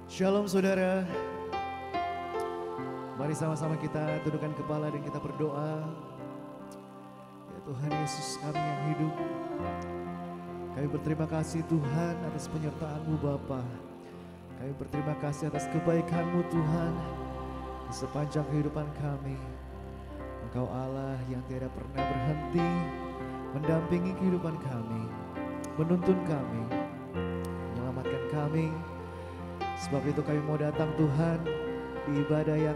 Shalom saudara. Mari sama-sama kita tundukkan kepala dan kita berdoa. Ya Tuhan Yesus kami yang hidup, kami berterima kasih Tuhan atas penyertaan-Mu Bapa. Kami berterima kasih atas kebaikan-Mu Tuhan di sepanjang kehidupan kami. Engkau Allah yang tidak pernah berhenti mendampingi kehidupan kami, menuntun kami, menyelamatkan kami. Sebab itu kami mau datang Tuhan di ibadah yang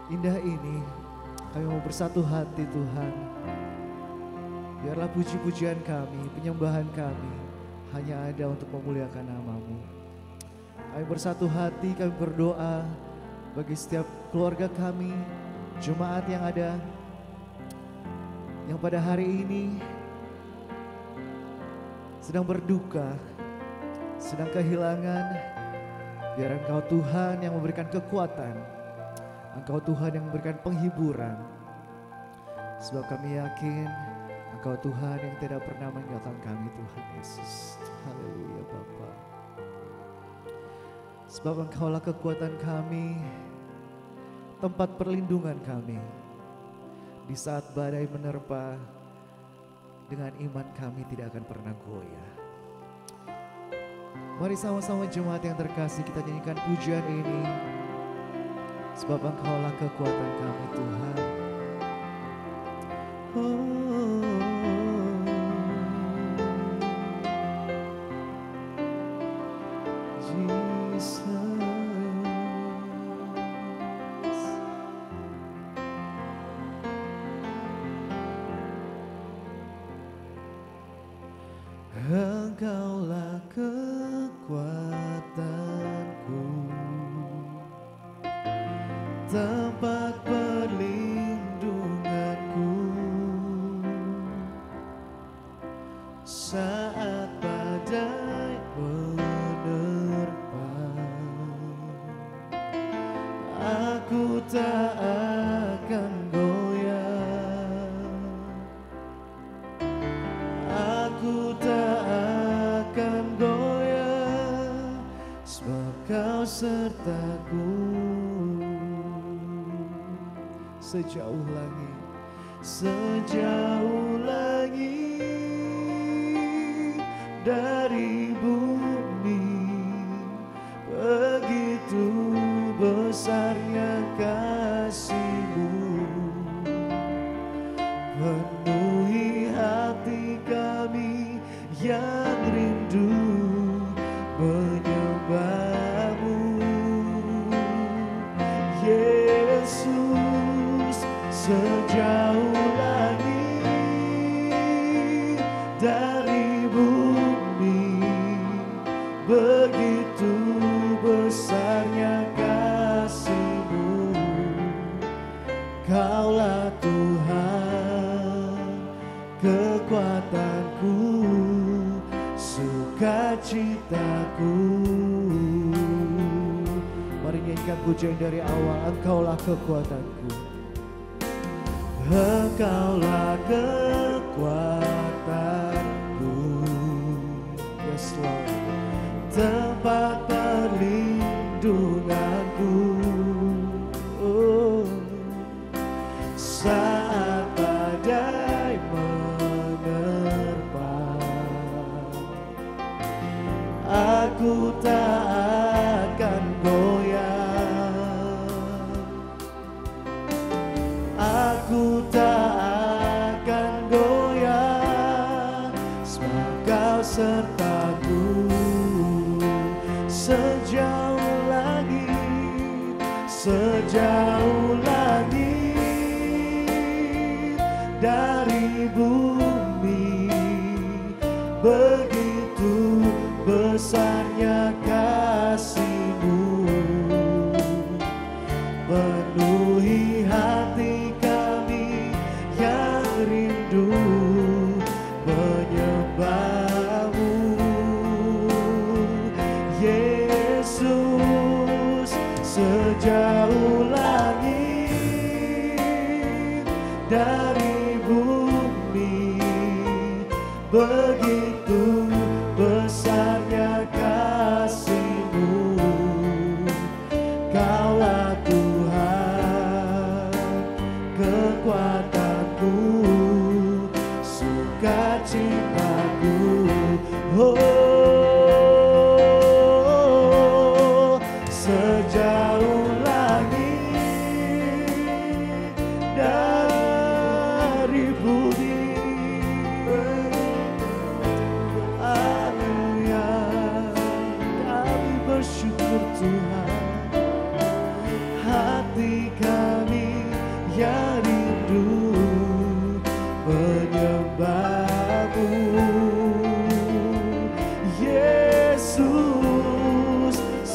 indah ini. Kami mau bersatu hati Tuhan. Biarlah puji-pujian kami, penyembahan kami hanya ada untuk memuliakan nama-Mu. Kami bersatu hati, kami berdoa bagi setiap keluarga kami, jemaat yang ada, yang pada hari ini sedang berduka, sedang kehilangan. Biar Engkau Tuhan yang memberikan kekuatan, Engkau Tuhan yang memberikan penghiburan. Sebab kami yakin Engkau Tuhan yang tidak pernah meninggalkan kami Tuhan Yesus. Haleluya Bapa. Sebab Engkaulah kekuatan kami, tempat perlindungan kami. Di saat badai menerpa, dengan iman kami tidak akan pernah goyah. Mari sama-sama jemaat yang terkasih kita nyanyikan pujian ini. Sebab Engkaulah kekuatan kami Tuhan. Jesus. Engkaulah kekuatanku, tempat perlindunganku, saat badai menerpa, aku tak akan goyah, aku tak akan goyah, sebab Kau sertaku. Sejauh langit, sejauh langit dari bumi, begitu besarnya kasih-Mu, penuhi hati kami yang rindu menyembah-Mu. Yesus, sejauh langit dari bumi, begitu besarnya kasih-Mu. Kaulah Tuhan, kekuatanku, sukacitaku. Mari nyanyikan pujian dari awal. Engkaulah kekuatanku, Engkaulah kekuatanku, yes Lord, tempat perlindunganku, oh, saat badai menerpa, aku tak akan goyah, aku tak akan goyah, sebab Kau sertaku. Sejauh langit, sejauh langit dari bumi, begitu besarnya kasih-Mu, penuhi hati kami yang rindu menyembah-Mu. Yesus, sejauh langit dari bumi, begitu besarnya kasih-Mu,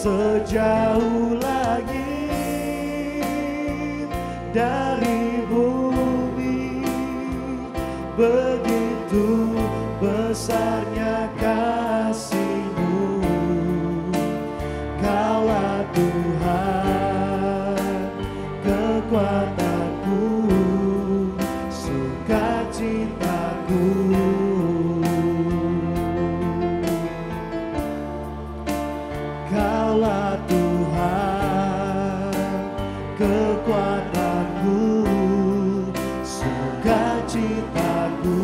sejauh langit dari bumi, begitu besarnya kasih-Mu. Kaulah Tuhan, kekuatanku, sukacitaku. Kaulah Tuhan, kekuatanku, sukacitaku.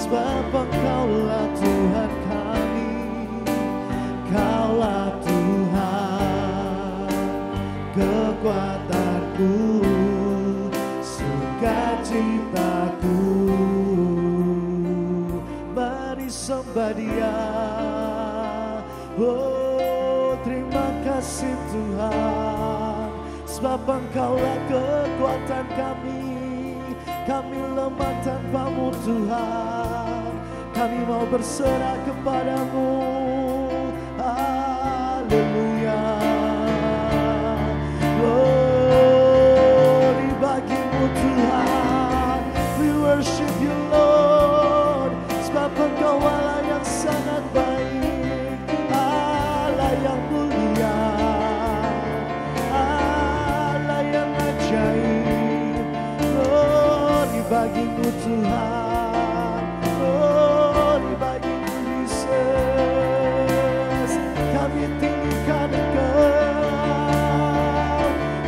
Sebab Engkaulah Tuhan kami, Kaulah Tuhan, kekuatanku, sukacitaku. Mari sembah Dia. Oh, terima kasih Tuhan, sebab Engkaulah kekuatan kami. Kami lemah tanpa-Mu Tuhan, kami mau berserah kepada-Mu. Haleluya. Glory bagi-Mu Tuhan. We worship You Lord, sebab Engkau Allah yang sangat baik, Allah yang mulia, Allah yang ajaib. Glory bagi-Mu Tuhan, glory bagi-Mu Yesus. Kami tinggikan Engkau,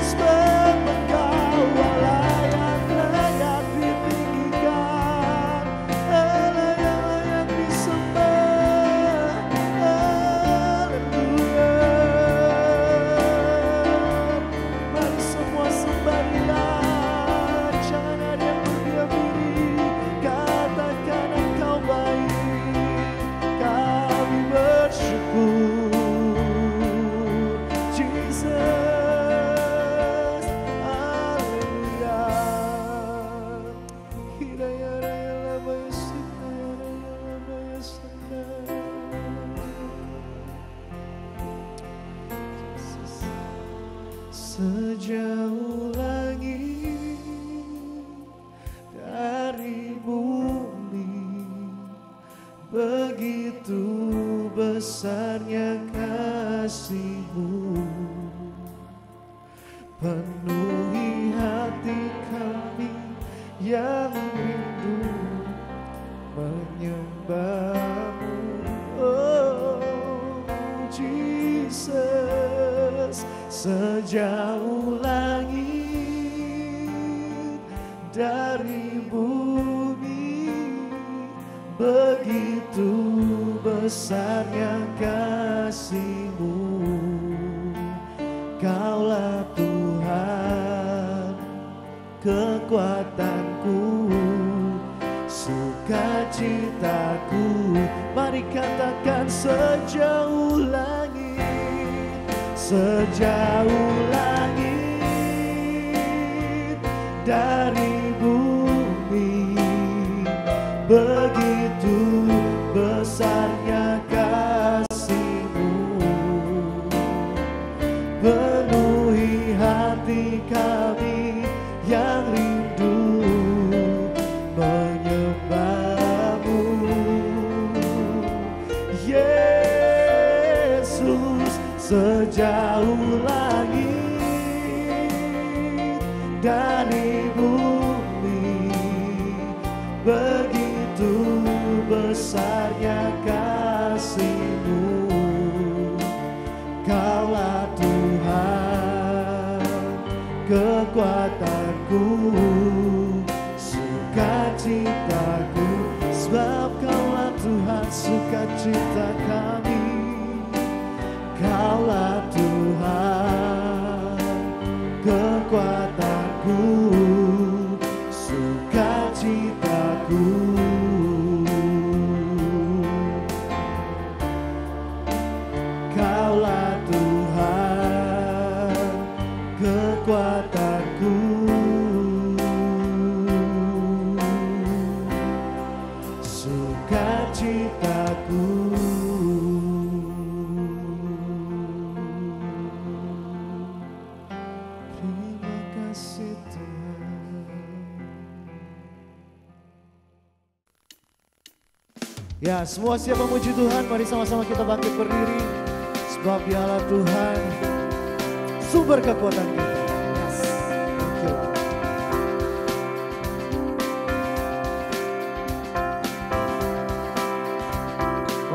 sebab Engkau Allah yang layak ditinggikan, Allah yang layak disembah. Haleluya. Mari semua sembah Dia, jangan ada yang berdiam diri. Katakan Engkau baik, kami bersyukur. Jesus, haleluya. Hidayah raya lama yasina, raya lama yasina. Sejauh langit dari bumi, begitu besarnya kasih-Mu. Penuhi hati kami yang rindu menyembah-Mu. Oh Jesus, sejauh langit dari bumi, begitu besarnya kasih-Mu. Kaulah Tuhan, kekuatanku, sukacitaku. Mari katakan sejauh langit, sejauh langit dari bumi, begitu besarnya kasih-Mu. Penuhi hati kami yang rindu menyembah-Mu. Yesus, sejauh langit dari bumi, begitu besarnya kasih-Mu. Kaulah Tuhan, kekuatanku, sukacitaku. Sebab Kaulah Tuhan, sukacita kami. Kaulah Tuhan, kekuatanku, sukacitaku. Kaulah Tuhan, kekuatanku, sukacitaku. Ya, semua siap memuji Tuhan, mari sama-sama kita bangkit berdiri. Sebab Dialah Tuhan, sumber kekuatan kita. Yes. Thank you.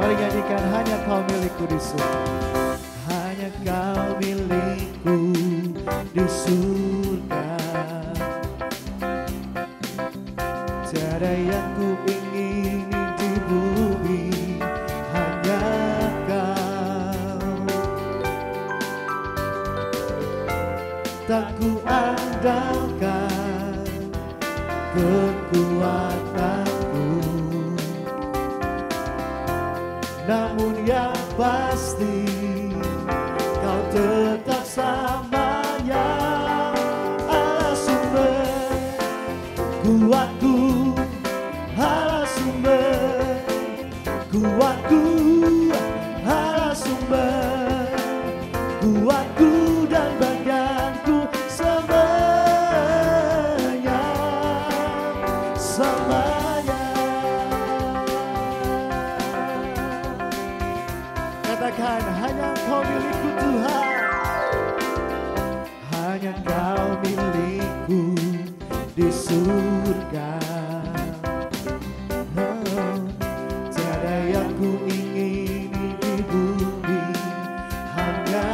Mari nyanyikan, hanya Kau milikku di surga. Hanya Kau milikku di surga. Tiada yang ku ingini di bumi, hanya Kau. Tak ku andalkan kekuatanku, namun yang pasti Kau tetap samanya. Allah sumber kuatku, Allah sumber kuatku, Allah sumber kuatku dan bagianku semuanya, semuanya. Katakan, hanya Kau milikku Tuhan, hanya Kau milikku di surga. Oh, tiada yang ku ingini di bumi, hanya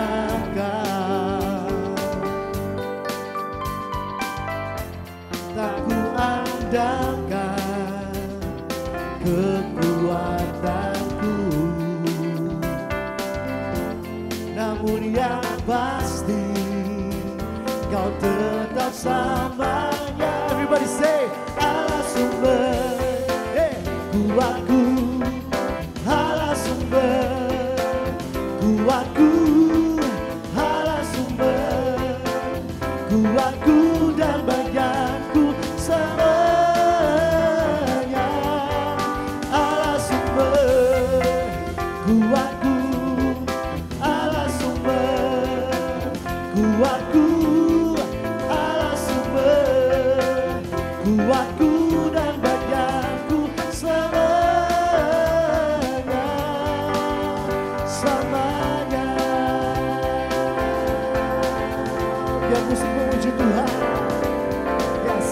Kau. Tak ku andalkan kekuatanku, namun yang pasti Kau tetap samanya. Everybody say, Allah sumber kuatku, Allah sumber kuatku, Allah sumber kuatku dan bagianku semuanya. Allah sumber kuatku, Allah sumber kuatku, Allah sumber kuatku dan bagianku semuanya, semuanya. Biar musik memuji Tuhan. Yes.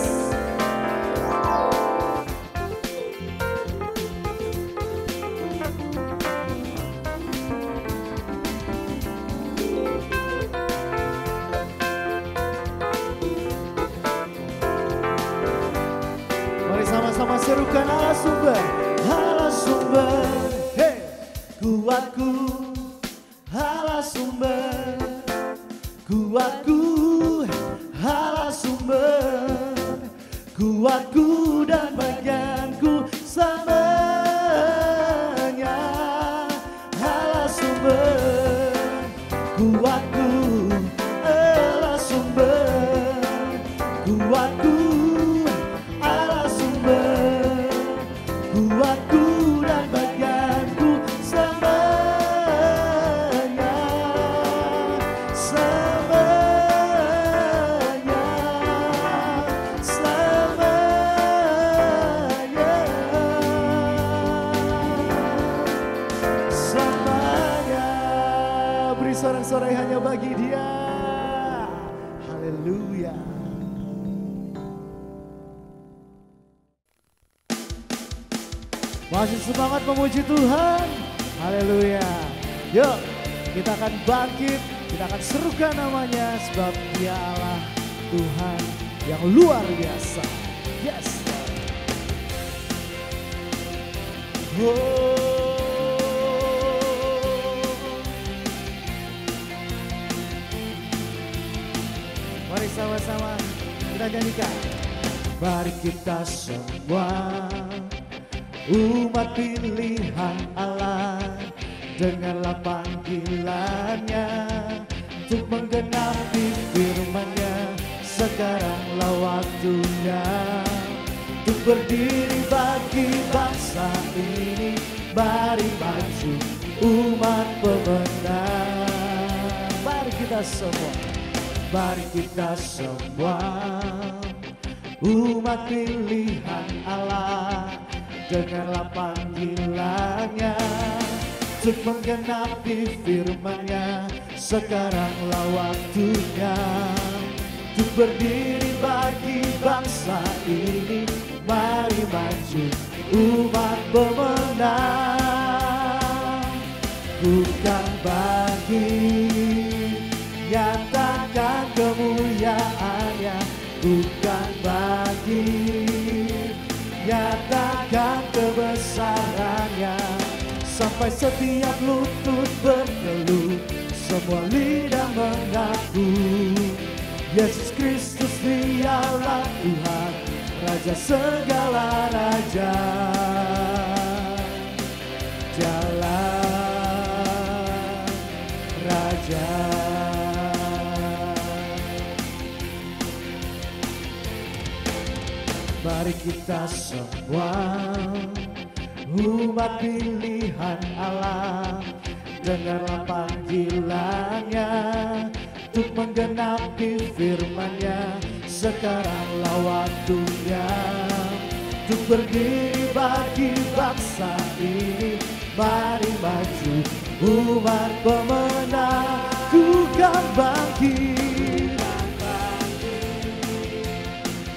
Mari sama-sama serukan, Allah sumber, Allah sumber, hey, kuatku, Allah sumber kuatku, Allah sumber kuatku dan bagianku semuanya. Allah sumber kuatku, Allah sumber kuatku, Allah sumber kuatku dan bagianku semuanya, semuanya, semuanya, semuanya. Beri sorak-sorai hanya bagi Dia. Haleluya. Masih semangat memuji Tuhan. Haleluya. Yuk, kita akan bangkit, kita akan serukan namanya, sebab Dia Allah Tuhan yang luar biasa. Yes. Mari sama-sama kita nyanyikan. Mari kita semua umat pilihan Allah, dengarlah panggilannya untuk menggenapi firman-Nya. Sekaranglah waktunya untuk berdiri bagi bangsa ini. Mari maju umat pemenang. Mari kita semua, mari kita semua umat pilihan Allah, dengarlah panggilannya untuk menggenapi firman-Nya. Sekaranglah waktunya untuk berdiri bagi bangsa ini. Mari maju umat pemenang, bukan bagi nyatakan kemuliaan-Nya, bukan bagi nyatakan kebesaran-Nya, sampai setiap lutut berteluh, semua lidah mengaku Yesus Kristus Dialah Tuhan, Raja segala raja. Jalan Raja. Mari kita semua umat pilihan Allah, dengarlah panggilannya untuk menggenapi firman-Nya. Sekaranglah waktunya untuk berdiri bagi bangsa ini. Mari maju umat pemenang, ku kan bangkit,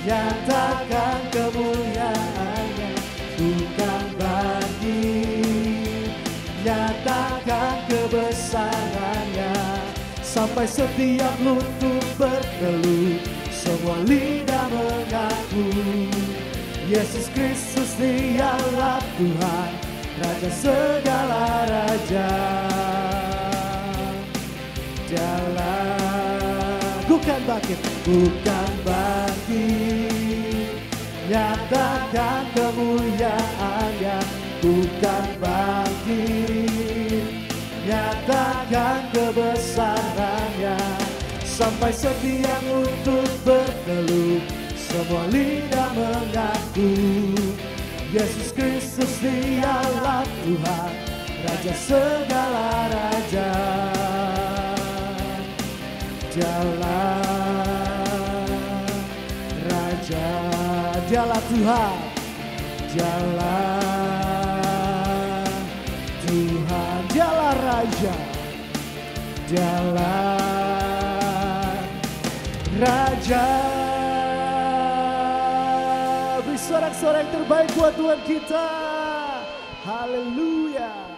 nyatakan kemuliaan-Nya, bukan bangkit, nyatakan kebesaran-Nya, sampai setiap lutut berteluh, semua lidah mengaku Yesus Kristus Dialah Tuhan, Raja segala raja. Jalan bukan bangkit, bukan bangkit, nyatakan kemuliaan-Nya, bukan bangkit, nyatakan kebesaran-Nya, sampai setiap lutut berteluh, semua lidah mengaku Yesus Kristus Dialah Tuhan, Raja segala raja. Jalan Raja, Dialah Tuhan, jalan Tuhan, Dialah Raja, jalan Raja. Beri sorak-sorak yang terbaik buat Tuhan kita. Haleluya.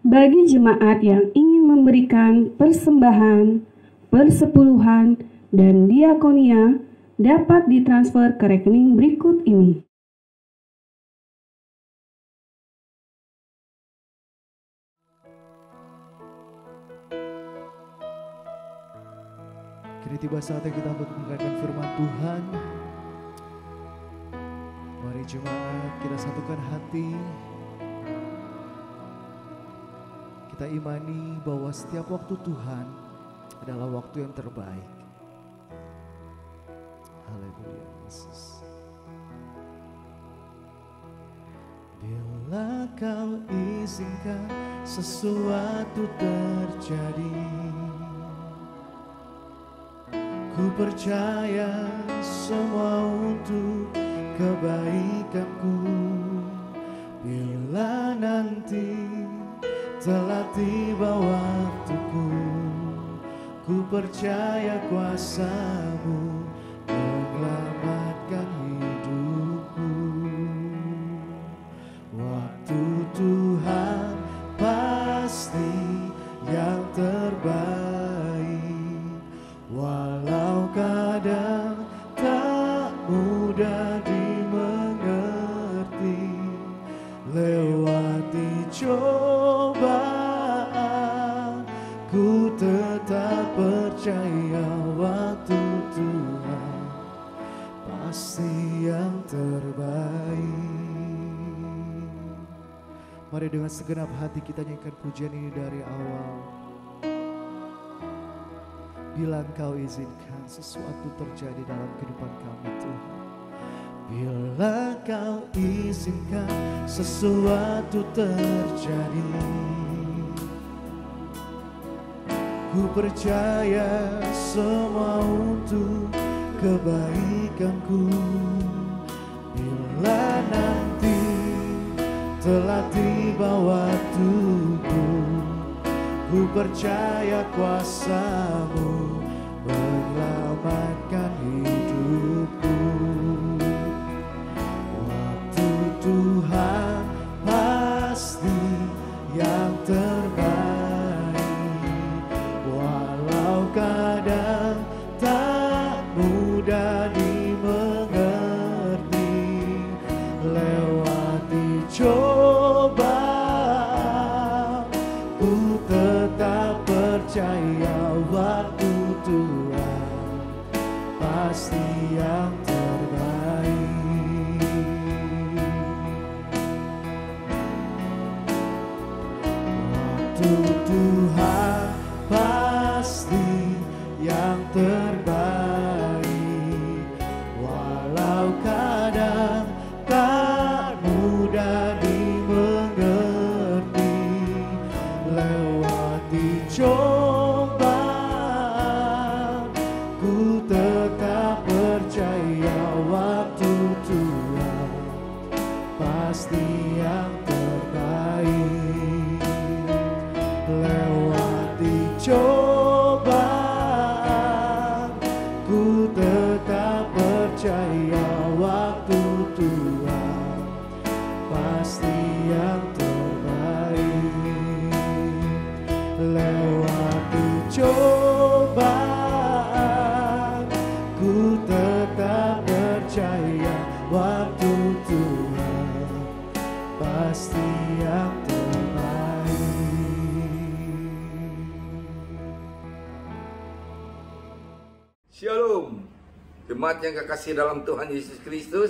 Bagi jemaat yang ingin memberikan persembahan, persepuluhan, dan diakonia dapat ditransfer ke rekening berikut ini. Kini tiba saatnya kita untuk mendengarkan firman Tuhan. Mari jemaat kita satukan hati. Kita imani bahwa setiap waktu Tuhan adalah waktu yang terbaik. Haleluya Yesus. Bila Kau izinkan sesuatu terjadi, ku percaya semua untuk kebaikanku. Bila nanti telah tiba waktuku, ku percaya kuasa-Mu menyelamatkan hidupku. Waktu Tuhan pasti yang terbaik, walau kadang tak mudah dimengerti. Lewati cobaan, ku tetap percaya waktu Tuhan pasti yang terbaik. Mari dengan segenap hati kita nyanyikan pujian ini dari awal. Bila Engkau izinkan sesuatu terjadi dalam kehidupan kami Tuhan, bila Kau izinkan sesuatu terjadi, ku percaya semua untuk kebaikanku. Bila nanti telah tiba waktuku, ku percaya kuasa-Mu menyelamatkan hidupku. Waktu Tuhan pasti yang terbaik, walau kadang tak mudah dimengerti. Lewati cobaan, ku tetap percaya waktu Tuhan pasti yang terbaik. Waktu Tuhan pasti yang terbaik, walau kadang tak mudah dimengerti. Lewati cobaan, ku tetap percaya waktu Tuhan pasti yang terbaik. Lewati cobaan, ku tetap percaya waktu Tuhan pasti yang terbaik. Lewati cobaan, ku tetap percaya waktu Tuhan pasti yang terbaik. Shalom, jemaat yang kekasih dalam Tuhan Yesus Kristus,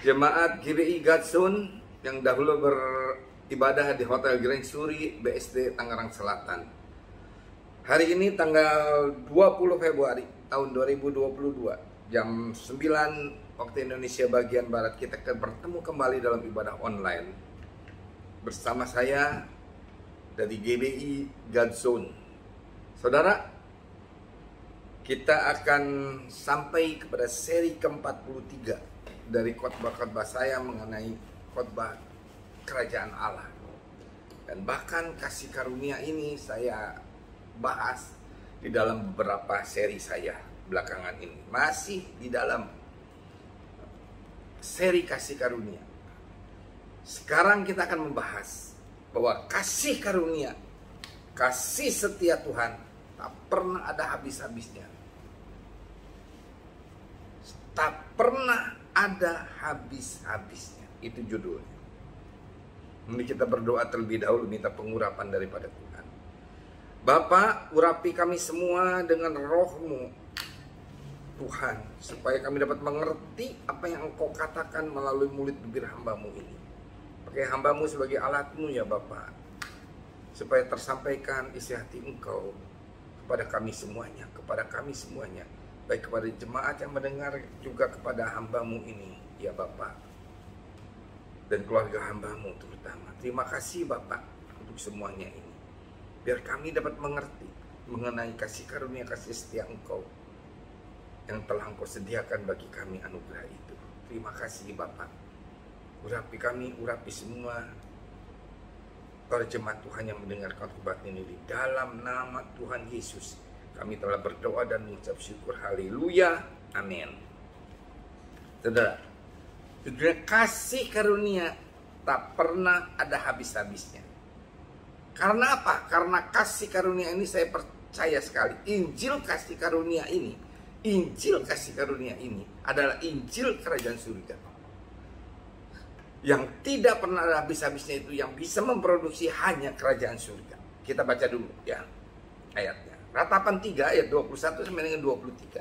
jemaat GBI Godson yang dahulu beribadah di Hotel Grand Suri BSD Tangerang Selatan. Hari ini tanggal 20 Februari tahun 2022 jam 9 waktu Indonesia bagian Barat, kita akan bertemu kembali dalam ibadah online bersama saya dari GBI Godson. Saudara, kita akan sampai kepada seri ke-43 dari khotbah-khotbah saya mengenai khotbah kerajaan Allah. Dan bahkan kasih karunia ini saya bahas di dalam beberapa seri saya belakangan ini. Masih di dalam seri kasih karunia. Sekarang kita akan membahas bahwa kasih karunia, kasih setia Tuhan tak pernah ada habis-habisnya. Tak pernah ada habis-habisnya. Itu judulnya. Mari kita berdoa terlebih dahulu, minta pengurapan daripada Tuhan. Bapa, urapi kami semua dengan roh-Mu Tuhan, supaya kami dapat mengerti apa yang Engkau katakan melalui mulut bibir hamba-Mu ini. Pakai hamba-Mu sebagai alat-Mu ya Bapa, supaya tersampaikan isi hati Engkau kepada kami semuanya, baik kepada jemaat yang mendengar, juga kepada hamba-Mu ini ya Bapa, dan keluarga hamba-Mu terutama. Terima kasih Bapa untuk semuanya ini, biar kami dapat mengerti mengenai kasih karunia, kasih setia Engkau yang telah Engkau sediakan bagi kami, anugerah itu. Terima kasih Bapa. Urapi kami, urapi semua para jemaat Tuhan yang mendengarkan khotbah ini, di dalam nama Tuhan Yesus kami telah berdoa dan mengucap syukur. Haleluya, amin. Saudara, kasih karunia tak pernah ada habis-habisnya. Karena apa? Karena kasih karunia ini, saya percaya sekali, Injil kasih karunia ini adalah Injil kerajaan surga, yang tidak pernah ada habis-habisnya. Itu yang bisa memproduksi hanya kerajaan surga. Kita baca dulu ya ayatnya. Ratapan 3 ayat 21 sampai dengan 23.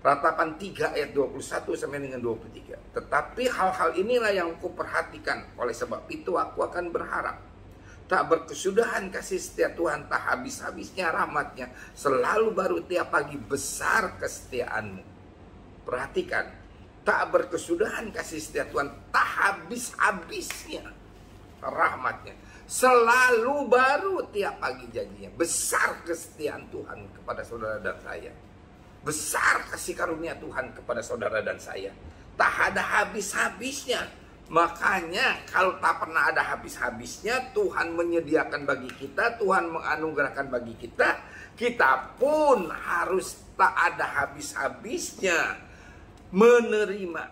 Ratapan 3 ayat 21 sampai dengan 23. Tetapi hal-hal inilah yang aku perhatikan, oleh sebab itu aku akan berharap. Tak berkesudahan kasih setia Tuhan, tak habis-habisnya rahmatnya, selalu baru tiap pagi, besar kesetiaan-Mu. Perhatikan, tak berkesudahan kasih setia Tuhan, tak habis-habisnya rahmatnya, selalu baru tiap pagi janjinya. Besar kesetiaan Tuhan kepada saudara dan saya. Besar kasih karunia Tuhan kepada saudara dan saya. Tak ada habis-habisnya. Makanya kalau tak pernah ada habis-habisnya, Tuhan menyediakan bagi kita, Tuhan menganugerahkan bagi kita, kita pun harus tak ada habis-habisnya menerima,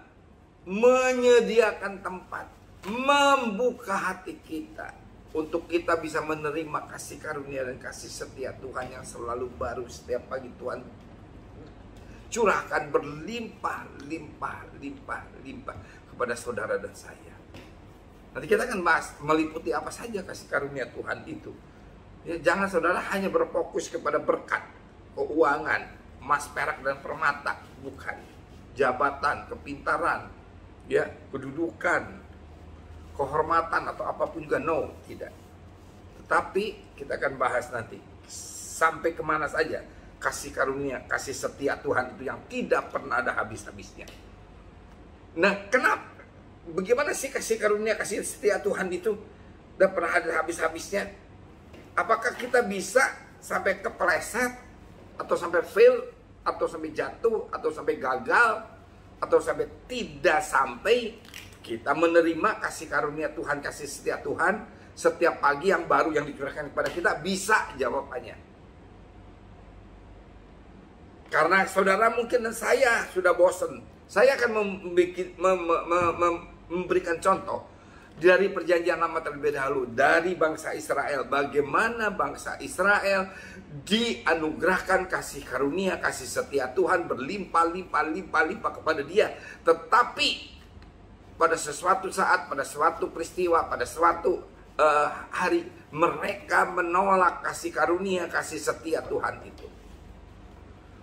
menyediakan tempat, membuka hati kita untuk kita bisa menerima kasih karunia dan kasih setia Tuhan yang selalu baru setiap pagi. Tuhan curahkan berlimpah kepada saudara dan saya. Nanti kita akan bahas meliputi apa saja kasih karunia Tuhan itu. Ya, jangan saudara hanya berfokus kepada berkat, keuangan, emas, perak, dan permata. Bukan. Jabatan, kepintaran, ya, kedudukan, kehormatan, atau apapun juga. No, tidak. Tetapi kita akan bahas nanti sampai kemana saja kasih karunia, kasih setia Tuhan itu yang tidak pernah ada habis-habisnya. Nah, kenapa? Bagaimana sih kasih karunia, kasih setia Tuhan itu tidak pernah ada habis-habisnya? Apakah kita bisa sampai kepleset, atau sampai fail, atau sampai jatuh, atau sampai gagal, atau sampai tidak sampai kita menerima kasih karunia Tuhan, kasih setia Tuhan setiap pagi yang baru yang dicurahkan kepada kita? Bisa jawabannya. Karena saudara mungkin dan saya sudah bosan. Saya akan memberikan contoh dari perjanjian lama terlebih dahulu, dari bangsa Israel. Bagaimana bangsa Israel dianugerahkan kasih karunia, kasih setia Tuhan berlimpah kepada dia. Tetapi pada sesuatu saat, pada suatu peristiwa, pada suatu hari, mereka menolak kasih karunia, kasih setia Tuhan itu.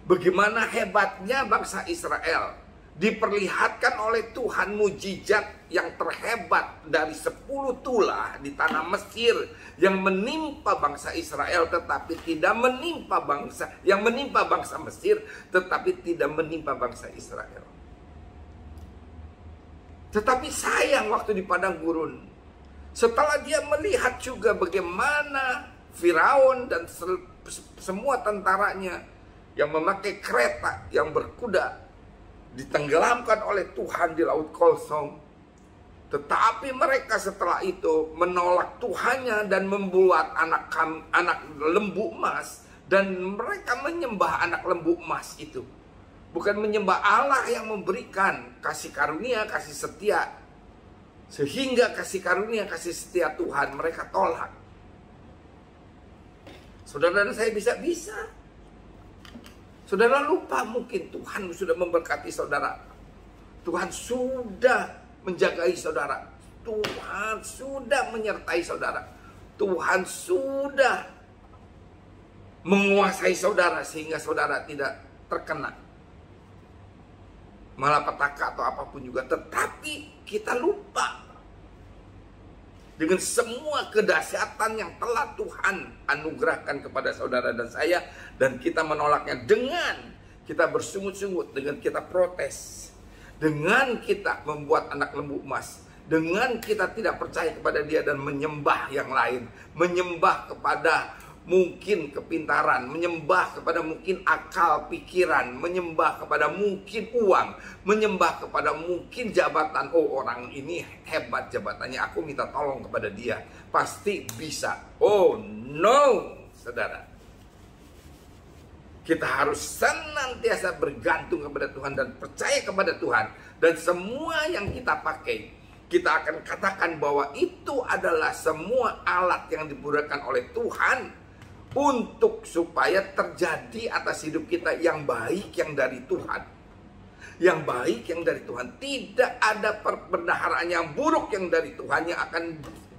Bagaimana hebatnya bangsa Israel diperlihatkan oleh Tuhan mujizat yang terhebat dari 10 tulah di tanah Mesir yang menimpa bangsa Israel, tetapi tidak menimpa bangsa yang menimpa bangsa Mesir, tetapi tidak menimpa bangsa Israel. Tetapi sayang waktu di padang gurun, setelah dia melihat juga bagaimana Firaun dan semua tentaranya yang memakai kereta, yang berkuda, ditenggelamkan oleh Tuhan di laut kosong. Tetapi mereka setelah itu menolak Tuhannya dan membuat anak lembu emas, dan mereka menyembah anak lembu emas itu. Bukan menyembah Allah yang memberikan kasih karunia, kasih setia. Sehingga kasih karunia, kasih setia Tuhan mereka tolak. Saudara dan saya bisa. Saudara lupa mungkin Tuhan sudah memberkati saudara. Tuhan sudah menjagai saudara. Tuhan sudah menyertai saudara. Tuhan sudah menguasai saudara sehingga saudara tidak terkena malapetaka atau apapun juga. Tetapi kita lupa dengan semua kedahsyatan yang telah Tuhan anugerahkan kepada saudara dan saya, dan kita menolaknya dengan kita bersungut-sungut, dengan kita protes, dengan kita membuat anak lembu emas, dengan kita tidak percaya kepada dia dan menyembah yang lain, menyembah kepada mungkin kepintaran, menyembah kepada mungkin akal pikiran, menyembah kepada mungkin uang, menyembah kepada mungkin jabatan. Oh, orang ini hebat jabatannya, aku minta tolong kepada dia, pasti bisa. Oh no, saudara. Kita harus senantiasa bergantung kepada Tuhan dan percaya kepada Tuhan. Dan semua yang kita pakai, kita akan katakan bahwa itu adalah semua alat yang diberikan oleh Tuhan untuk supaya terjadi atas hidup kita yang baik yang dari Tuhan. Yang baik yang dari Tuhan. Tidak ada perbendaharaan yang buruk yang dari Tuhan yang akan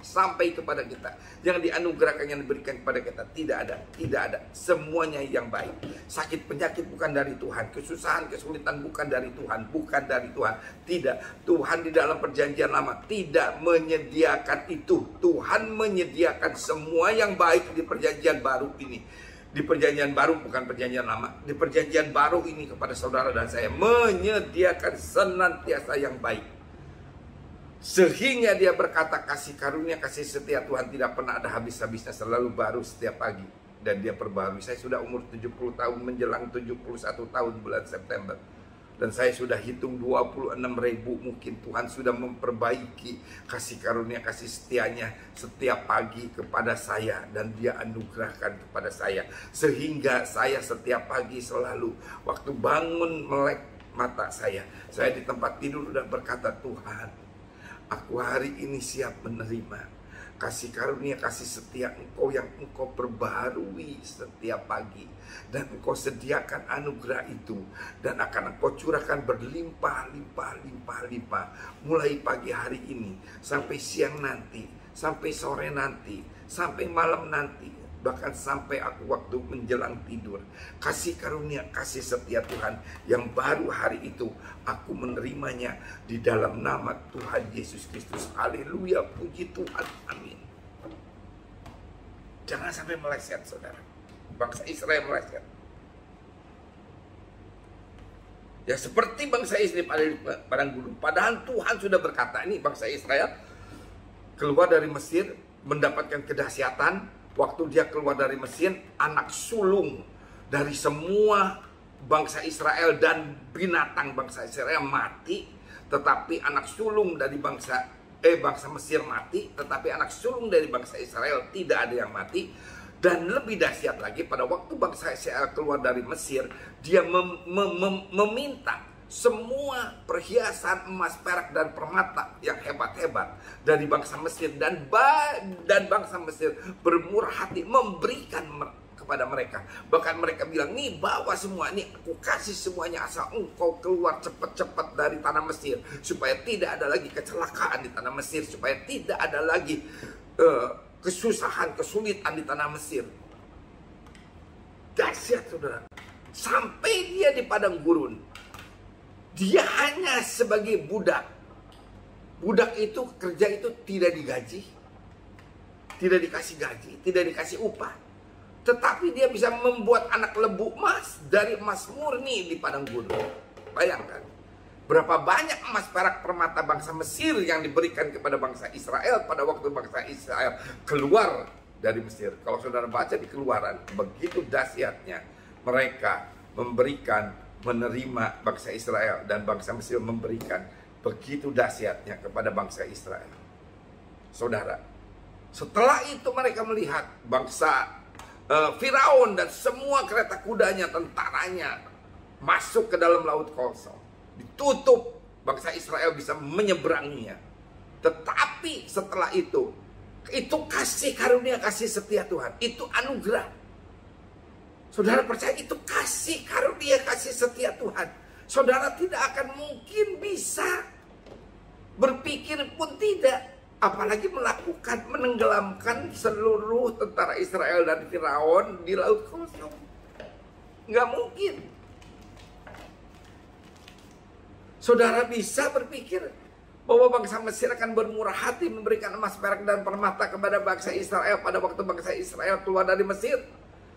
sampai kepada kita, yang dianugerahkan, yang diberikan kepada kita. Tidak ada. Semuanya yang baik. Sakit penyakit bukan dari Tuhan, kesusahan kesulitan bukan dari Tuhan, Tidak. Tuhan di dalam perjanjian lama tidak menyediakan itu. Tuhan menyediakan semua yang baik di perjanjian baru ini. Di perjanjian baru, bukan perjanjian lama. Di perjanjian baru ini kepada saudara dan saya menyediakan senantiasa yang baik. Sehingga dia berkata kasih karunia, kasih setia Tuhan tidak pernah ada habis-habisnya, selalu baru setiap pagi. dan dia perbaharui. Saya sudah umur 70 tahun menjelang 71 tahun bulan September. Dan saya sudah hitung 26.000, mungkin Tuhan sudah memperbaiki kasih karunia, kasih setianya setiap pagi kepada saya. Dan dia anugerahkan kepada saya. Sehingga saya setiap pagi selalu waktu bangun melek mata saya di tempat tidur dan berkata, Tuhan, aku hari ini siap menerima kasih karunia, kasih setia Engkau yang Engkau perbaharui setiap pagi. Dan Engkau sediakan anugerah itu. Dan akan Engkau curahkan berlimpah-limpah-limpah-limpah. Mulai pagi hari ini, sampai siang nanti, sampai sore nanti, sampai malam nanti. Bahkan sampai aku waktu menjelang tidur. Kasih karunia, kasih setia Tuhan yang baru hari itu aku menerimanya di dalam nama Tuhan Yesus Kristus. Haleluya, puji Tuhan, amin. Jangan sampai meleset, saudara. Bangsa Israel meleset. Ya seperti bangsa Israel pada padang gurun. Padahal Tuhan sudah berkata, ini bangsa Israel keluar dari Mesir mendapatkan kedahsyatan. Waktu dia keluar dari Mesir, anak sulung dari semua bangsa Israel dan binatang bangsa Israel mati. Tetapi anak sulung dari bangsa Mesir mati. Tetapi anak sulung dari bangsa Israel tidak ada yang mati. Dan lebih dahsyat lagi, pada waktu bangsa Israel keluar dari Mesir, dia meminta semua perhiasan emas, perak, dan permata yang hebat-hebat dari bangsa Mesir. Dan bangsa Mesir bermurah hati memberikan kepada mereka. Bahkan mereka bilang, nih bawa semua, nih aku kasih semuanya asal engkau keluar cepat-cepat dari tanah Mesir. Supaya tidak ada lagi kecelakaan di tanah Mesir. Supaya tidak ada lagi kesusahan, kesulitan di tanah Mesir. Dahsyat, saudara. Sampai dia di padang gurun, dia hanya sebagai budak. Budak itu kerja itu tidak digaji, tidak dikasih gaji, tidak dikasih upah. Tetapi dia bisa membuat anak lembu emas dari emas murni di padang gurun. Bayangkan berapa banyak emas, perak, permata bangsa Mesir yang diberikan kepada bangsa Israel pada waktu bangsa Israel keluar dari Mesir. Kalau saudara baca di Keluaran, begitu dahsyatnya mereka memberikan, menerima bangsa Israel, dan bangsa Mesir memberikan begitu dahsyatnya kepada bangsa Israel. Saudara, setelah itu mereka melihat bangsa Firaun dan semua kereta kudanya, tentaranya masuk ke dalam laut kosong, ditutup, bangsa Israel bisa menyeberanginya. Tetapi setelah itu kasih karunia, kasih setia Tuhan, itu anugerah. Saudara percaya itu kasih karunia, kasih setia Tuhan. Saudara tidak akan mungkin bisa berpikir pun tidak. Apalagi melakukan, menenggelamkan seluruh tentara Israel dan Firaun di laut kosong. Nggak mungkin. Saudara bisa berpikir bahwa bangsa Mesir akan bermurah hati memberikan emas, perak, dan permata kepada bangsa Israel pada waktu bangsa Israel keluar dari Mesir?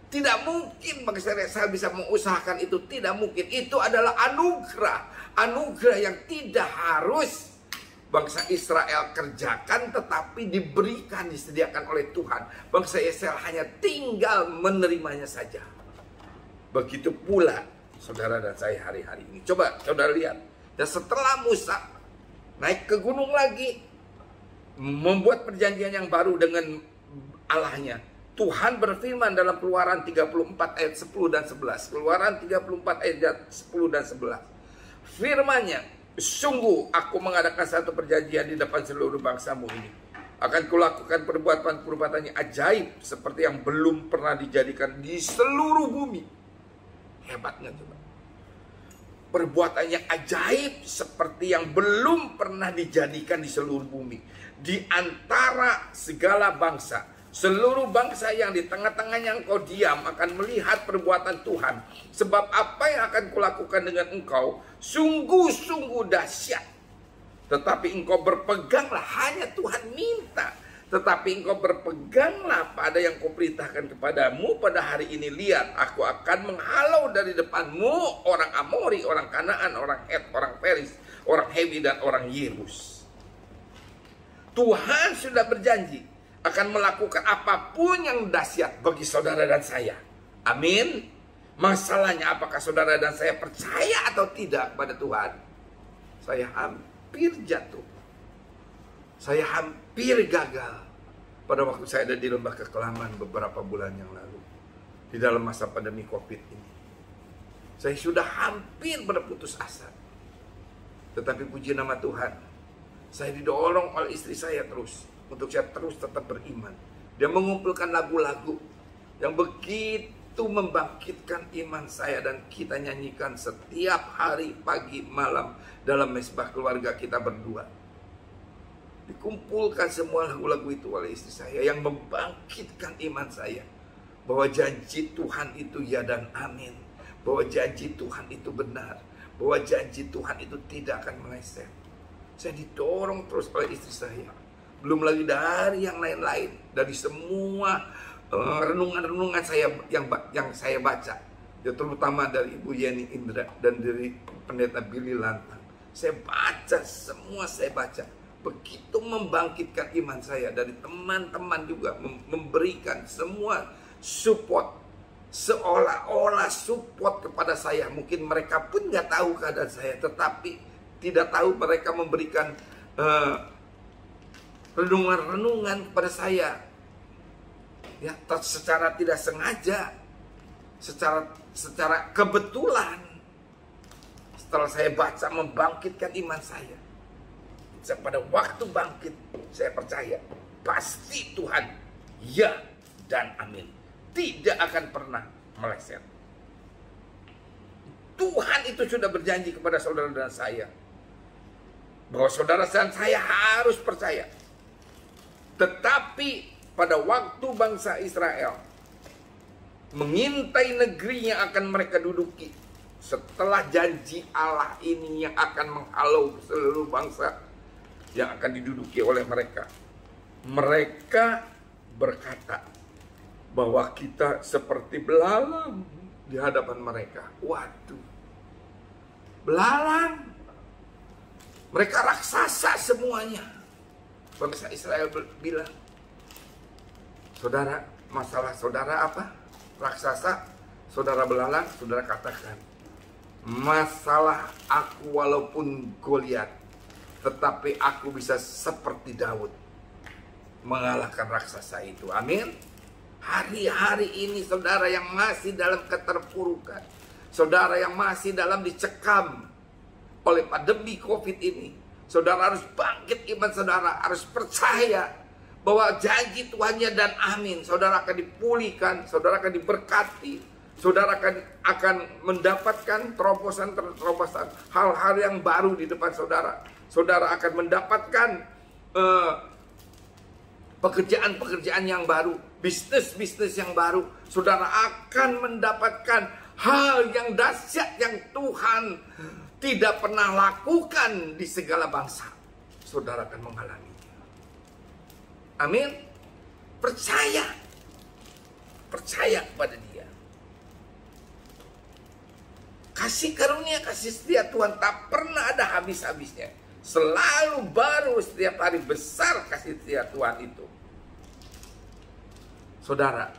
Tidak mungkin bangsa Israel bisa mengusahakan itu. Tidak mungkin. Itu adalah anugerah. Anugerah yang tidak harus bangsa Israel kerjakan, tetapi diberikan, disediakan oleh Tuhan. Bangsa Israel hanya tinggal menerimanya saja. Begitu pula saudara dan saya hari-hari ini. Coba saudara lihat. Dan setelah Musa naik ke gunung lagi, membuat perjanjian yang baru dengan Allahnya, Tuhan berfirman dalam Keluaran 34 ayat 10 dan 11. Keluaran 34 ayat 10 dan 11. Firman-Nya, sungguh aku mengadakan satu perjanjian di depan seluruh bangsamu ini. Akan kulakukan perbuatan-perbuatan yang ajaib seperti yang belum pernah dijadikan di seluruh bumi. Hebatnya coba. Perbuatan yang ajaib seperti yang belum pernah dijadikan di seluruh bumi. Di antara segala bangsa. Seluruh bangsa yang di tengah-tengahnya engkau diam akan melihat perbuatan Tuhan. Sebab apa yang akan kulakukan dengan engkau sungguh-sungguh dahsyat. Tetapi engkau berpeganglah, hanya Tuhan minta. Tetapi engkau berpeganglah pada yang kuperintahkan kepadamu pada hari ini. Lihat, aku akan menghalau dari depanmu orang Amori, orang Kanaan, orang Het, orang Peris, orang Hewi, dan orang Yebus. Tuhan sudah berjanji akan melakukan apapun yang dahsyat bagi saudara dan saya. Amin. Masalahnya apakah saudara dan saya percaya atau tidak pada Tuhan? Saya hampir jatuh. Saya hampir gagal pada waktu saya ada di lembah kekelaman beberapa bulan yang lalu. Di dalam masa pandemi COVID ini. Saya sudah hampir berputus asa. Tetapi puji nama Tuhan, saya didorong oleh istri saya terus. Untuk saya terus tetap beriman. Dia mengumpulkan lagu-lagu yang begitu membangkitkan iman saya. Dan kita nyanyikan setiap hari pagi malam dalam mesbah keluarga kita berdua. Dikumpulkan semua lagu-lagu itu oleh istri saya yang membangkitkan iman saya. Bahwa janji Tuhan itu ya dan amin. Bahwa janji Tuhan itu benar. Bahwa janji Tuhan itu tidak akan meleset. Saya didorong terus oleh istri saya. Belum lagi dari yang lain-lain. Dari semua renungan-renungan saya yang saya baca. Ya, terutama dari Ibu Yeni Indra dan dari Pendeta Billy Lantang. Saya baca, semua saya baca. Begitu membangkitkan iman saya. Dari teman-teman juga memberikan semua support. Seolah-olah support kepada saya. Mungkin mereka pun nggak tahu keadaan saya. Tetapi tidak tahu mereka memberikan renungan-renungan kepada saya. Ya, secara tidak sengaja. Secara kebetulan. Setelah saya baca membangkitkan iman saya. Pada waktu bangkit, saya percaya pasti Tuhan ya dan amin, tidak akan pernah meleset. Tuhan itu sudah berjanji kepada saudara dan saya bahwa saudara dan saya harus percaya. Tetapi pada waktu bangsa Israel mengintai negeri yang akan mereka duduki, setelah janji Allah ini yang akan menghalau seluruh bangsa yang akan diduduki oleh mereka. Mereka berkata bahwa kita seperti belalang di hadapan mereka. Waduh, belalang. Mereka raksasa semuanya. Bangsa Israel bilang, saudara, masalah saudara apa? Raksasa, saudara belalang, saudara katakan, masalah aku walaupun Goliat, tetapi aku bisa seperti Daud mengalahkan raksasa itu. Amin. Hari-hari ini saudara yang masih dalam keterpurukan, saudara yang masih dalam dicekam oleh pandemi COVID ini, saudara harus bangkit iman saudara, harus percaya bahwa janji Tuhannya dan amin. Saudara akan dipulihkan, saudara akan diberkati, saudara akan mendapatkan terobosan-terobosan, hal-hal yang baru di depan saudara. Saudara akan mendapatkan pekerjaan-pekerjaan yang baru, bisnis-bisnis yang baru. Saudara akan mendapatkan hal yang dahsyat yang Tuhan tidak pernah lakukan di segala bangsa. Saudara akan mengalaminya. Amin. Percaya. Percaya kepada Dia. Kasih karunia, kasih setia Tuhan tak pernah ada habis-habisnya. Selalu baru setiap hari, besar kasih setia Tuhan itu. Saudara,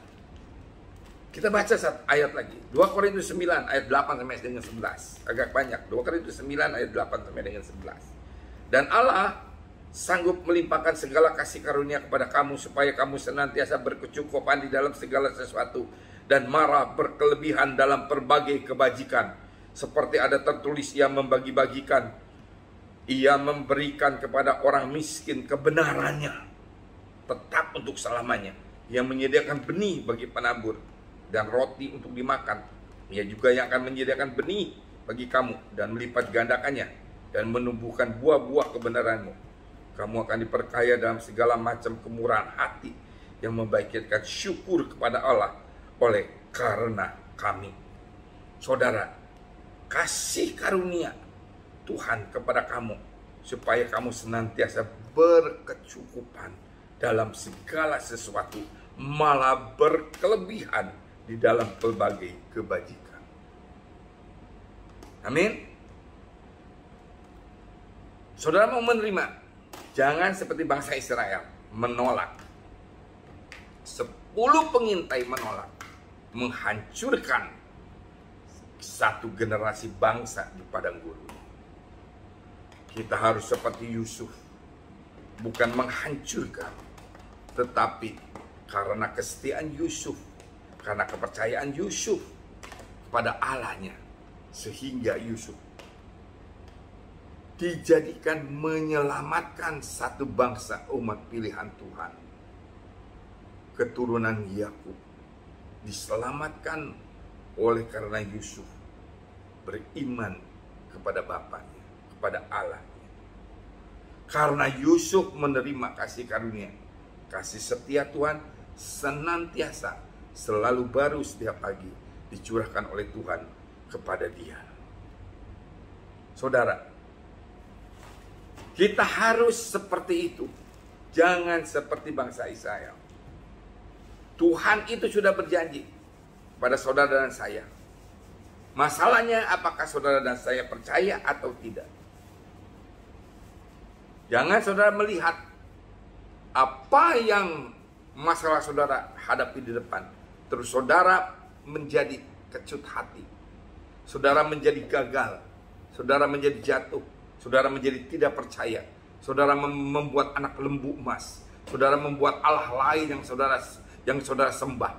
kita baca satu ayat lagi. 2 Korintus 9 ayat 8 sampai dengan 11. Agak banyak. 2 Korintus 9 ayat 8 sampai dengan 11. Dan Allah sanggup melimpahkan segala kasih karunia kepada kamu, supaya kamu senantiasa berkecukupan di dalam segala sesuatu, dan marah berkelebihan dalam berbagai kebajikan. Seperti ada tertulis, Ia membagi-bagikan, Ia memberikan kepada orang miskin kebenarannya tetap untuk selamanya. Ia menyediakan benih bagi penabur dan roti untuk dimakan. Ia juga yang akan menyediakan benih bagi kamu dan melipat gandakannya dan menumbuhkan buah-buah kebenaranmu. Kamu akan diperkaya dalam segala macam kemurahan hati yang membangkitkan syukur kepada Allah oleh karena kami. Saudara, kasih karunia Tuhan kepada kamu, supaya kamu senantiasa berkecukupan dalam segala sesuatu, malah berkelebihan di dalam berbagai kebajikan. Amin. Saudara mau menerima, jangan seperti bangsa Israel menolak. 10 pengintai menolak, menghancurkan satu generasi bangsa di padang gurun. Kita harus seperti Yusuf, bukan menghancurkan, tetapi karena kesetiaan Yusuf, karena kepercayaan Yusuf kepada Allahnya, sehingga Yusuf dijadikan menyelamatkan satu bangsa umat pilihan Tuhan. Keturunan Yakub diselamatkan oleh karena Yusuf beriman kepada bapaknya, kepada Allahnya. Karena Yusuf menerima kasih karunia, kasih setia Tuhan senantiasa selalu baru setiap pagi dicurahkan oleh Tuhan kepada dia. Saudara, kita harus seperti itu. Jangan seperti bangsa Israel. Tuhan itu sudah berjanji pada saudara dan saya. Masalahnya apakah saudara dan saya percaya atau tidak. Jangan saudara melihat apa yang masalah saudara hadapi di depan, terus saudara menjadi kecut hati, saudara menjadi gagal, saudara menjadi jatuh, saudara menjadi tidak percaya, saudara membuat anak lembu emas, saudara membuat Allah lain yang saudara sembah.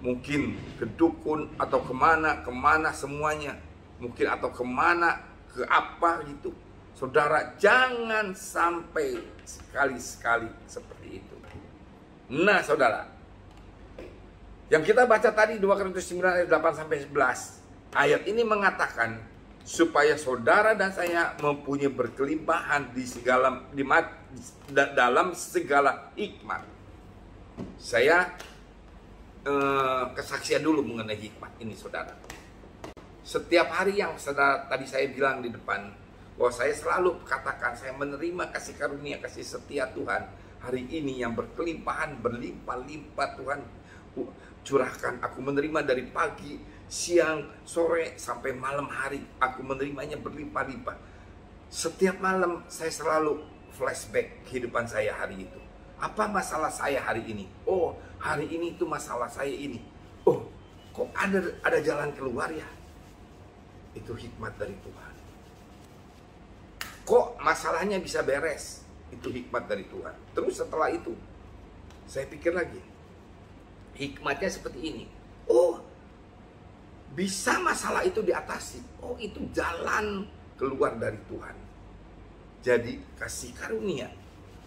Mungkin ke dukun atau kemana semuanya, mungkin atau kemana, ke apa gitu. Saudara jangan sampai sekali-sekali seperti itu. Nah saudara, yang kita baca tadi 2 Korintus 9 ayat 8-11, ayat ini mengatakan supaya saudara dan saya mempunyai berkelimpahan dalam segala hikmat. Saya kesaksian dulu mengenai hikmat ini saudara. Setiap hari yang saudara tadi saya bilang di depan, bahwa saya selalu katakan saya menerima kasih karunia, kasih setia Tuhan hari ini yang berkelimpahan, berlimpah-limpah Tuhan curahkan. Aku menerima dari pagi, siang, sore, sampai malam hari. Aku menerimanya berlimpah-limpah. Setiap malam saya selalu flashback kehidupan saya hari itu. Apa masalah saya hari ini? Oh, hari ini itu masalah saya ini. Oh, kok ada jalan keluar ya? Itu hikmat dari Tuhan. Kok masalahnya bisa beres? Itu hikmat dari Tuhan. Terus setelah itu, saya pikir lagi. Hikmatnya seperti ini. Oh, bisa masalah itu diatasi. Oh, itu jalan keluar dari Tuhan. Jadi kasih karunia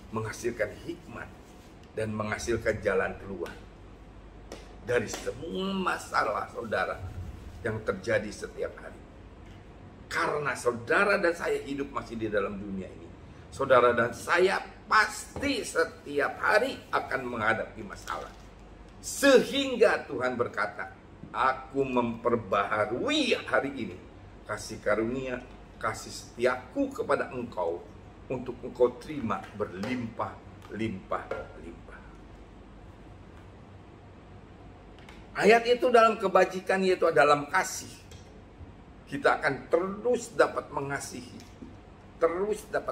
menghasilkan hikmat dan menghasilkan jalan keluar dari semua masalah saudara yang terjadi setiap hari. Karena saudara dan saya hidup masih di dalam dunia ini, saudara dan saya pasti setiap hari akan menghadapi masalah. Sehingga Tuhan berkata, aku memperbaharui hari ini kasih karunia, kasih setiaku kepada engkau, untuk engkau terima berlimpah-limpah. Ayat itu dalam kebajikan, yaitu dalam kasih. Kita akan terus dapat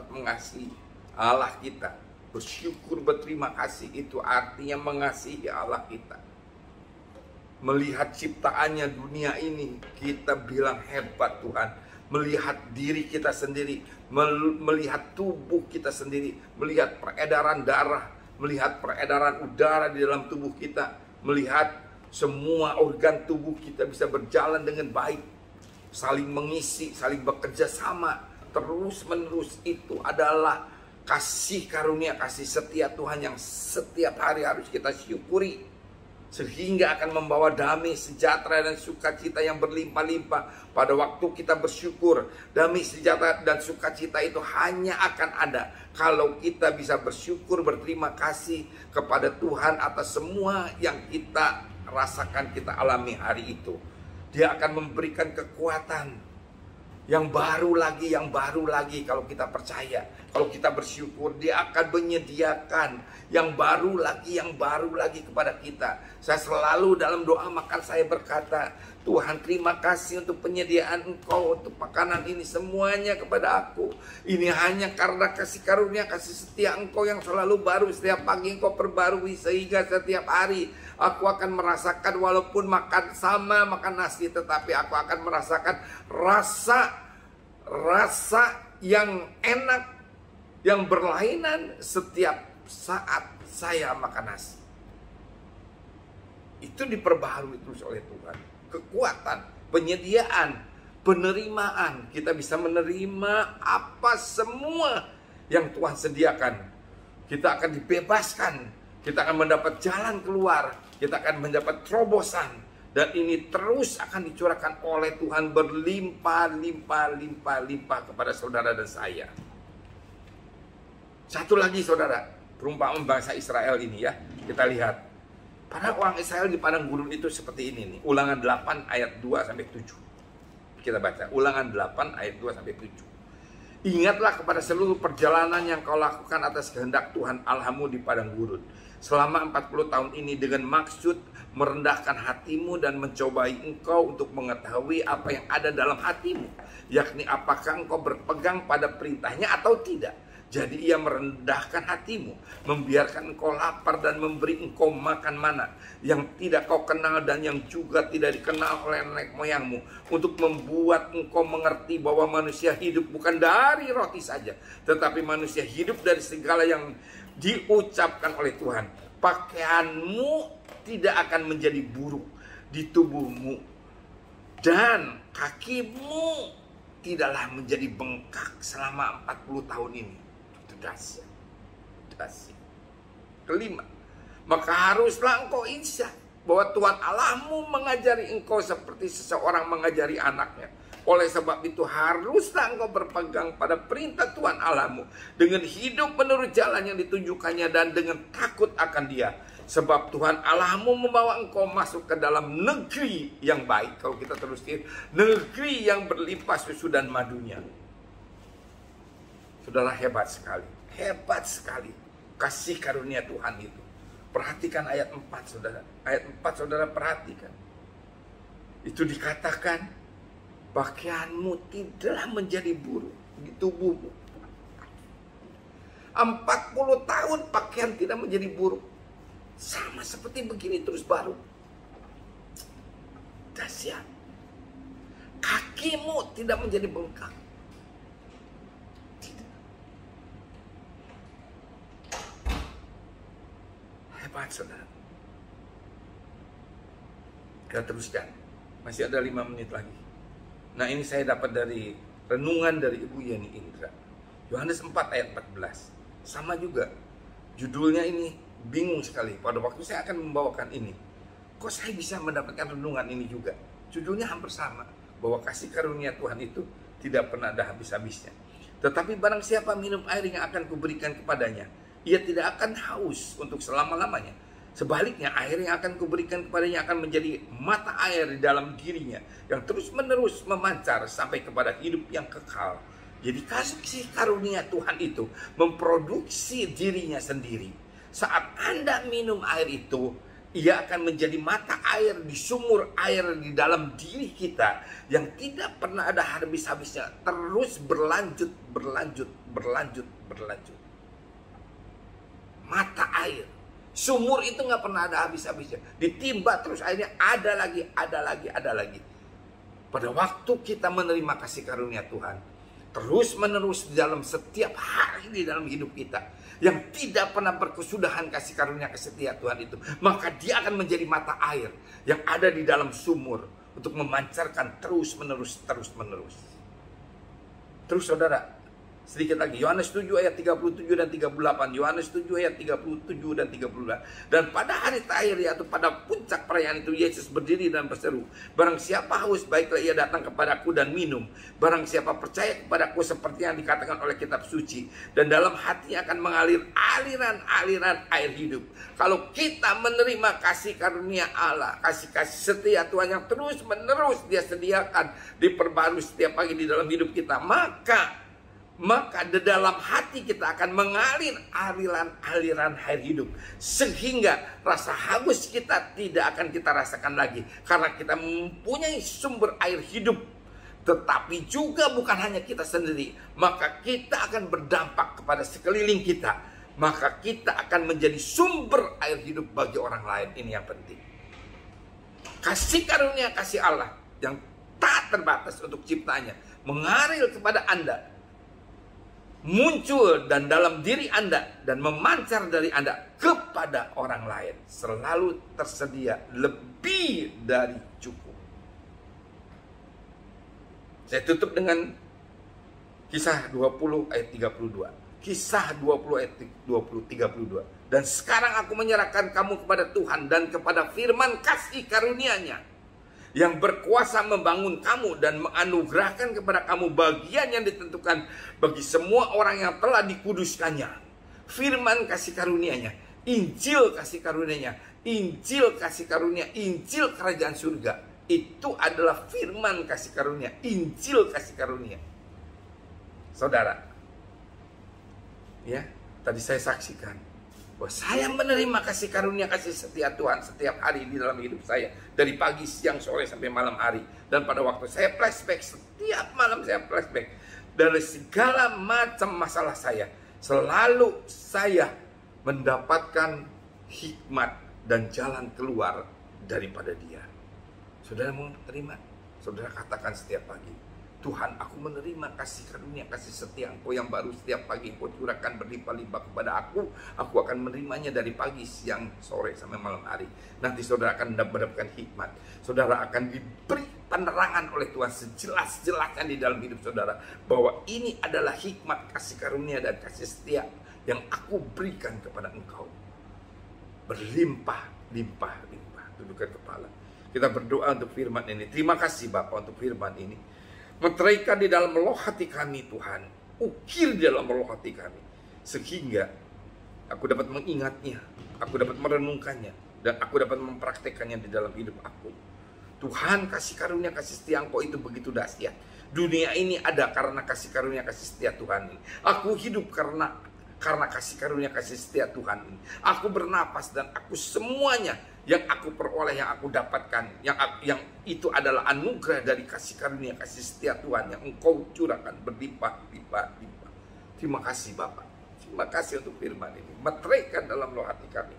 mengasihi, Allah kita. Bersyukur, berterima kasih itu artinya mengasihi Allah kita. Melihat ciptaannya dunia ini, kita bilang hebat Tuhan. Melihat diri kita sendiri, melihat tubuh kita sendiri, melihat peredaran darah, melihat peredaran udara di dalam tubuh kita, melihat semua organ tubuh kita bisa berjalan dengan baik, saling mengisi, saling bekerja sama, terus menerus. Itu adalah kasih karunia, kasih setia Tuhan yang setiap hari harus kita syukuri. Sehingga akan membawa damai, sejahtera, dan sukacita yang berlimpah-limpah pada waktu kita bersyukur. Damai, sejahtera, dan sukacita itu hanya akan ada kalau kita bisa bersyukur, berterima kasih kepada Tuhan atas semua yang kita rasakan, kita alami hari itu. Dia akan memberikan kekuatan yang baru lagi kalau kita percaya, Kalau kita bersyukur, Dia akan menyediakan yang baru lagi kepada kita. Saya selalu dalam doa makan saya berkata, Tuhan terima kasih untuk penyediaan Engkau untuk makanan ini semuanya kepada aku. Ini hanya karena kasih karunia, kasih setia Engkau yang selalu baru. Setiap pagi Engkau perbarui sehingga setiap hari aku akan merasakan walaupun makan sama, makan nasi, tetapi aku akan merasakan rasa yang enak, yang berlainan setiap saat saya makan nasi. Itu diperbaharui terus oleh Tuhan. Kekuatan, penyediaan, penerimaan. Kita bisa menerima apa semua yang Tuhan sediakan. Kita akan dibebaskan. Kita akan mendapat jalan keluar. Kita akan mendapat terobosan. Dan ini terus akan dicurahkan oleh Tuhan berlimpah kepada saudara dan saya. Satu lagi saudara, perumpamaan bangsa Israel ini ya. Kita lihat. Pada orang Israel di padang gurun itu seperti ini nih. Ulangan 8 ayat 2-7. Kita baca. Ulangan 8 ayat 2-7. Ingatlah kepada seluruh perjalanan yang kau lakukan atas kehendak Tuhan Allahmu di padang gurun. Selama 40 tahun ini dengan maksud merendahkan hatimu dan mencobai engkau untuk mengetahui apa yang ada dalam hatimu. Yakni apakah engkau berpegang pada perintahnya atau tidak. Jadi ia merendahkan hatimu, membiarkan engkau lapar dan memberi engkau makan mana yang tidak kau kenal dan yang juga tidak dikenal oleh nenek moyangmu, untuk membuat engkau mengerti bahwa manusia hidup bukan dari roti saja, tetapi manusia hidup dari segala yang diucapkan oleh Tuhan. Pakaianmu tidak akan menjadi buruk di tubuhmu dan kakimu tidaklah menjadi bengkak selama 40 tahun ini. Dahsyat. Kelima, maka haruslah engkau insyaf bahwa Tuhan Allahmu mengajari engkau seperti seseorang mengajari anaknya. Oleh sebab itu haruslah engkau berpegang pada perintah Tuhan Allahmu dengan hidup menurut jalan yang ditunjukkannya dan dengan takut akan Dia. Sebab Tuhan Allahmu membawa engkau masuk ke dalam negeri yang baik. Kalau kita teruskan, negeri yang berlimpah susu dan madunya. Saudara, hebat sekali kasih karunia Tuhan itu. Perhatikan ayat 4 saudara. Ayat 4 saudara perhatikan. Itu dikatakan, pakaianmu tidaklah menjadi buruk di tubuhmu. 40 tahun pakaian tidak menjadi buruk. Sama seperti begini terus baru. Dahsyat. Kakimu tidak menjadi bengkak. Hebat saudara. Kita teruskan. Masih ada 5 menit lagi. Nah ini saya dapat dari renungan dari Ibu Yeni Indra. Yohanes 4 ayat 14. Sama juga. Judulnya ini bingung sekali. Pada waktu saya akan membawakan ini, kok saya bisa mendapatkan renungan ini juga? Judulnya hampir sama. Bahwa kasih karunia Tuhan itu tidak pernah ada habis-habisnya. Tetapi barang siapa minum air yang akan kuberikan kepadanya, ia tidak akan haus untuk selama-lamanya. Sebaliknya air yang akan kuberikan kepadanya akan menjadi mata air di dalam dirinya, yang terus-menerus memancar sampai kepada hidup yang kekal. Jadi kasih karunia Tuhan itu memproduksi dirinya sendiri. Saat Anda minum air itu, ia akan menjadi mata air di sumur air di dalam diri kita yang tidak pernah ada habis-habisnya. Terus berlanjut. Mata air. Sumur itu nggak pernah ada habis-habisnya. Ditimba terus airnya ada lagi. Pada waktu kita menerima kasih karunia Tuhan, terus menerus di dalam setiap hari di dalam hidup kita, yang tidak pernah berkesudahan kasih karunia setia Tuhan itu, maka dia akan menjadi mata air yang ada di dalam sumur untuk memancarkan terus menerus. Terus saudara, sedikit lagi, Yohanes 7 ayat 37 dan 38. Yohanes 7 ayat 37 dan 38. Dan pada hari terakhir, yaitu pada puncak perayaan itu, Yesus berdiri dan berseru, barang siapa haus, baiklah ia datang kepadaku dan minum. Barang siapa percaya kepadaku, seperti yang dikatakan oleh kitab suci, dan dalam hatinya akan mengalir aliran air hidup. Kalau kita menerima kasih karunia Allah, kasih setia Tuhan yang terus menerus dia sediakan, diperbarui setiap pagi di dalam hidup kita, maka maka di dalam hati kita akan mengalir aliran air hidup, sehingga rasa haus kita tidak akan kita rasakan lagi, karena kita mempunyai sumber air hidup. Tetapi juga bukan hanya kita sendiri, maka kita akan berdampak kepada sekeliling kita, maka kita akan menjadi sumber air hidup bagi orang lain. Ini yang penting. Kasih karunia kasih Allah yang tak terbatas untuk ciptanya mengalir kepada Anda, muncul dan dalam diri Anda, dan memancar dari Anda kepada orang lain. Selalu tersedia lebih dari cukup. Saya tutup dengan Kisah 20 ayat 32. Kisah 20 ayat 32. Dan sekarang aku menyerahkan kamu kepada Tuhan dan kepada firman kasih karunia-Nya, yang berkuasa membangun kamu dan menganugerahkan kepada kamu bagian yang ditentukan bagi semua orang yang telah dikuduskannya. Firman kasih karunia-Nya, Injil kasih karunia-Nya, Injil kasih karunia, Injil kerajaan surga. Itu adalah firman kasih karunia, Injil kasih karunia. Saudara, ya, tadi saya saksikan bahwa saya menerima kasih karunia, kasih setia Tuhan setiap hari di dalam hidup saya, dari pagi, siang, sore, sampai malam hari. Dan pada waktu saya flashback, setiap malam saya flashback dari segala macam masalah saya, selalu saya mendapatkan hikmat dan jalan keluar daripada Dia. Saudara mau terima? Saudara katakan setiap pagi, Tuhan, aku menerima kasih karunia, kasih setia Engkau yang baru setiap pagi Engkau curahkan berlimpah-limpah kepada aku. Aku akan menerimanya dari pagi, siang, sore, sampai malam hari. Nanti saudara akan mendapatkan hikmat. Saudara akan diberi penerangan oleh Tuhan sejelas-jelasnya di dalam hidup saudara, bahwa ini adalah hikmat, kasih karunia, dan kasih setia yang aku berikan kepada engkau. Berlimpah-limpah. Tundukkan kepala. Kita berdoa untuk firman ini. Terima kasih Bapak untuk firman ini. Meteraikan di dalam roh hati kami Tuhan, ukir di dalam roh hati kami, sehingga aku dapat mengingatnya, aku dapat merenungkannya, dan aku dapat mempraktekannya di dalam hidup aku. Tuhan, kasih karunia kasih setia Engkau itu begitu dahsyat. Dunia ini ada karena kasih karunia kasih setia Tuhan ini. Aku hidup karena kasih karunia kasih setia Tuhan ini. Aku bernapas dan aku semuanya yang aku peroleh, yang aku dapatkan, yang itu adalah anugerah dari kasih karunia kasih setia Tuhan yang Engkau curahkan berlimpah-limpah. Terima kasih Bapak. Terima kasih untuk firman ini. Meteraikan dalam roh hati kami.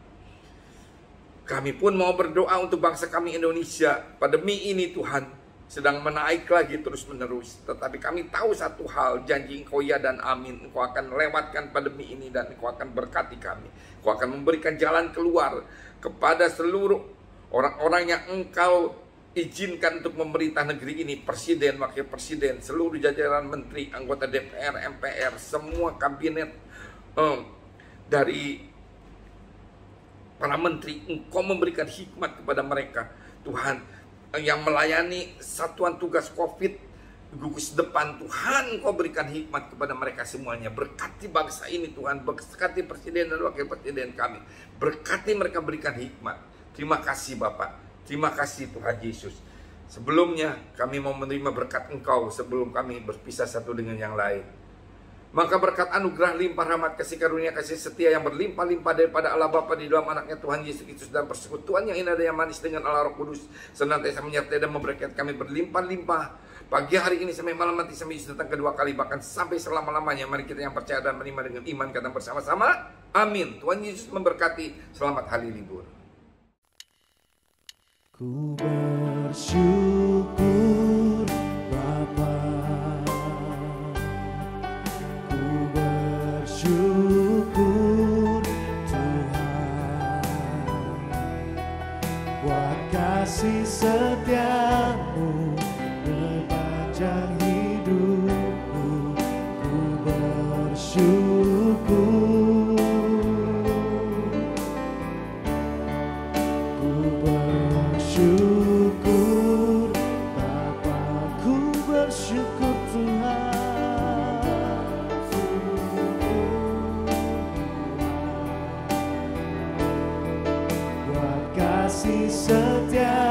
Kami pun mau berdoa untuk bangsa kami Indonesia. Pandemi ini Tuhan sedang menaik lagi terus menerus. Tetapi kami tahu satu hal, janji Engkau ya dan amin. Engkau akan melewatkan pandemi ini dan Engkau akan berkati kami. Engkau akan memberikan jalan keluar kepada seluruh orang-orang yang Engkau izinkan untuk memerintah negeri ini. Presiden, wakil presiden, seluruh jajaran menteri, anggota DPR, MPR, semua kabinet, dari para menteri. Engkau memberikan hikmat kepada mereka Tuhan, yang melayani satuan tugas COVID gugus depan. Tuhan, Engkau berikan hikmat kepada mereka semuanya. Berkati bangsa ini Tuhan, berkati presiden dan wakil presiden kami, berkati mereka, berikan hikmat. Terima kasih Bapak, terima kasih Tuhan Yesus. Sebelumnya kami mau menerima berkat Engkau sebelum kami berpisah satu dengan yang lain. Maka berkat anugerah limpah rahmat kasih karunia kasih setia yang berlimpah-limpah daripada Allah Bapa di dalam anaknya Tuhan Yesus Kristus, dan persekutuan yang indah dan yang manis dengan Allah Roh Kudus senantiasa menyertai dan memberkati kami berlimpah-limpah pagi hari ini sampai malam nanti, sampai Yesus datang kedua kali, bahkan sampai selama-lamanya. Mari kita yang percaya dan menerima dengan iman kata bersama-sama, amin. Tuhan Yesus memberkati. Selamat hari libur. Ku bersyukur Bapa, ku bersyukur Tuhan, buat kasih setiamu sepanjang hidupku. Ku bersyukur, ku bersyukur Bapa, ku bersyukur Tuhan, buat kasih setia